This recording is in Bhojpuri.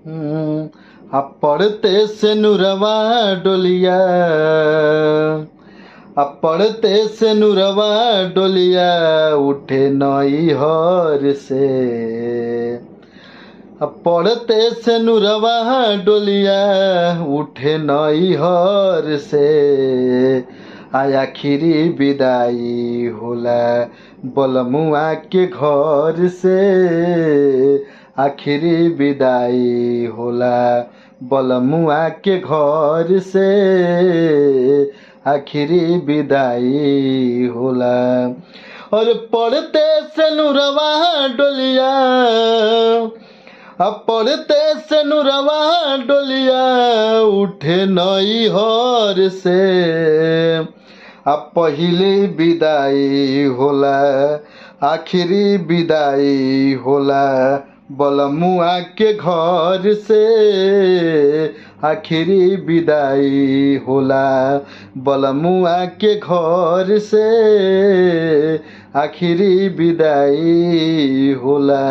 पढ़ते से नुरवा डोलिया, पढ़ते से नुरवा डोलिया उठे नई हर से। पढ़ते से नुरवा डोलिया उठे नई हर से। आखिरी विदाई होला बलमुआ के घर से। आखिरी विदाई होला बलमुआ के घर से। आखिरी विदाई होला। और पढ़ते से नुरवा डोलिया, पढ़ते से नुरवा डोलिया उठे नई हर से। पहली विदाई होला आखिरी विदाई होला बलमुआ के घर से। आखिरी विदाई होला बलमुआ के घर से। आखिरी विदाई होला।